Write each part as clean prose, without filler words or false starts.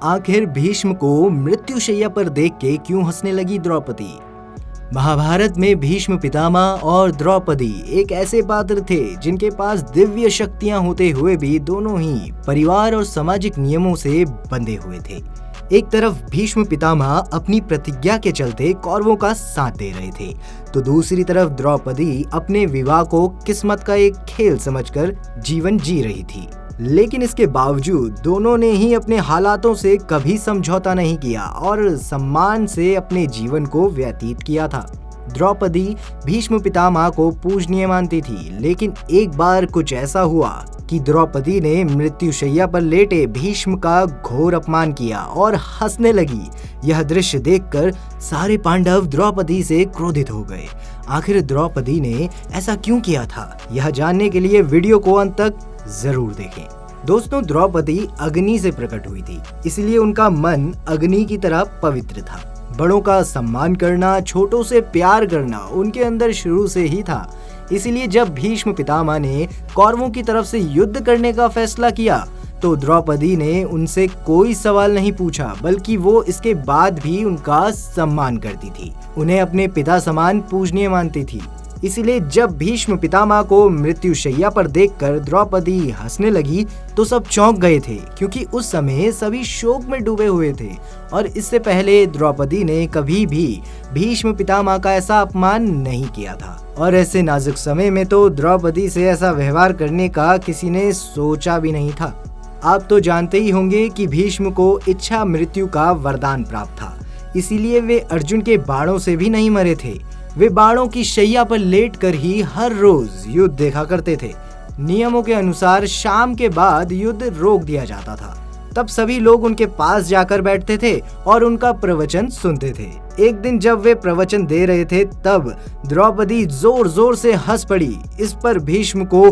आखिर भीष्म को मृत्युशैया पर देख के क्यों हंसने लगी द्रौपदी? महाभारत में भीष्म पितामह और द्रौपदी एक ऐसे पात्र थे जिनके पास दिव्य शक्तियां होते हुए भी दोनों ही परिवार और सामाजिक नियमों से बंधे हुए थे। एक तरफ भीष्म पितामह अपनी प्रतिज्ञा के चलते कौरवों का साथ दे रहे थे, तो दूसरी तरफ द्रौपदी अपने विवाह को किस्मत का एक खेल समझकर जीवन जी रही थी। लेकिन इसके बावजूद दोनों ने ही अपने हालातों से कभी समझौता नहीं किया और सम्मान से अपने जीवन को व्यतीत किया था। द्रौपदी भीष्म पितामह को पूजनीय मानती थी, लेकिन एक बार कुछ ऐसा हुआ कि द्रौपदी ने मृत्युशैया पर लेटे भीष्म का घोर अपमान किया और हंसने लगी। यह दृश्य देखकर सारे पांडव द्रौपदी से क्रोधित हो गए। आखिर द्रौपदी ने ऐसा क्यों किया था, यह जानने के लिए वीडियो को अंत तक जरूर देखें। दोस्तों, द्रौपदी अग्नि से प्रकट हुई थी, इसलिए उनका मन अग्नि की तरह पवित्र था। बड़ों का सम्मान करना, छोटों से प्यार करना उनके अंदर शुरू से ही था। इसलिए जब भीष्म पितामह ने कौरवों की तरफ से युद्ध करने का फैसला किया तो द्रौपदी ने उनसे कोई सवाल नहीं पूछा, बल्कि वो इसके बाद भी उनका सम्मान करती थी। उन्हें अपने पिता समान पूजनीय मानती थी। इसलिए जब भीष्म पितामह को मृत्युशैया पर देखकर द्रौपदी हंसने लगी तो सब चौंक गए थे, क्योंकि उस समय सभी शोक में डूबे हुए थे और इससे पहले द्रौपदी ने कभी भी भीष्म पितामह का ऐसा अपमान नहीं किया था। और ऐसे नाजुक समय में तो द्रौपदी से ऐसा व्यवहार करने का किसी ने सोचा भी नहीं था। आप तो जानते ही होंगे कि भीष्म को इच्छा मृत्यु का वरदान प्राप्त था, इसीलिए वे अर्जुन के बाणों से भी नहीं मरे थे। वे बाणों की शैया पर लेटकर ही हर रोज युद्ध देखा करते थे। नियमों के अनुसार शाम के बाद युद्ध रोक दिया जाता था। तब सभी लोग उनके पास जाकर बैठते थे और उनका प्रवचन सुनते थे। एक दिन जब वे प्रवचन दे रहे थे तब द्रौपदी जोर जोर से हंस पड़ी। इस पर भीष्म को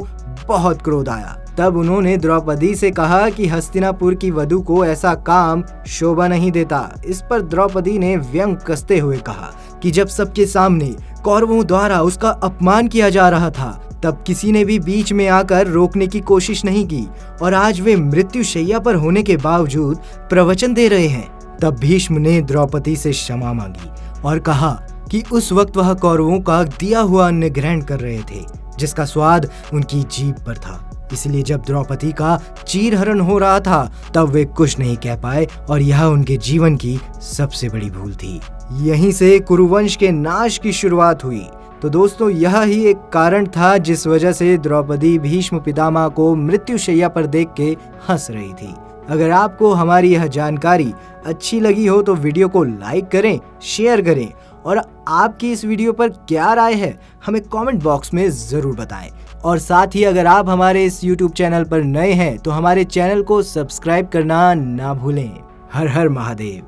बहुत क्रोध आया। तब उन्होंने द्रौपदी से कहा कि हस्तिनापुर की वधू को ऐसा काम शोभा नहीं देता। इस पर द्रौपदी ने व्यंग कसते हुए कहा कि जब सबके सामने कौरवों द्वारा उसका अपमान किया जा रहा था तब किसी ने भी बीच में आकर रोकने की कोशिश नहीं की, और आज वे मृत्युशैया पर होने के बावजूद प्रवचन दे रहे हैं। तब भीष्म ने द्रौपदी से क्षमा मांगी और कहा कि उस वक्त वह कौरवों का दिया हुआ अन्न ग्रहण कर रहे थे, जिसका स्वाद उनकी जीभ पर था। इसलिए जब द्रौपदी का चीरहरण हो रहा था तब वे कुछ नहीं कह पाए, और यह उनके जीवन की सबसे बड़ी भूल थी। यहीं से कुरुवंश के नाश की शुरुआत हुई। तो दोस्तों, यह ही एक कारण था जिस वजह से द्रौपदी भीष्म पितामह को मृत्युशैया पर देख के हंस रही थी। अगर आपको हमारी यह जानकारी अच्छी लगी हो तो वीडियो को लाइक करें, शेयर करें, और आपकी इस वीडियो पर क्या राय है हमें कमेंट बॉक्स में जरूर बताएं। और साथ ही अगर आप हमारे इस YouTube चैनल पर नए हैं तो हमारे चैनल को सब्सक्राइब करना ना भूलें। हर हर महादेव।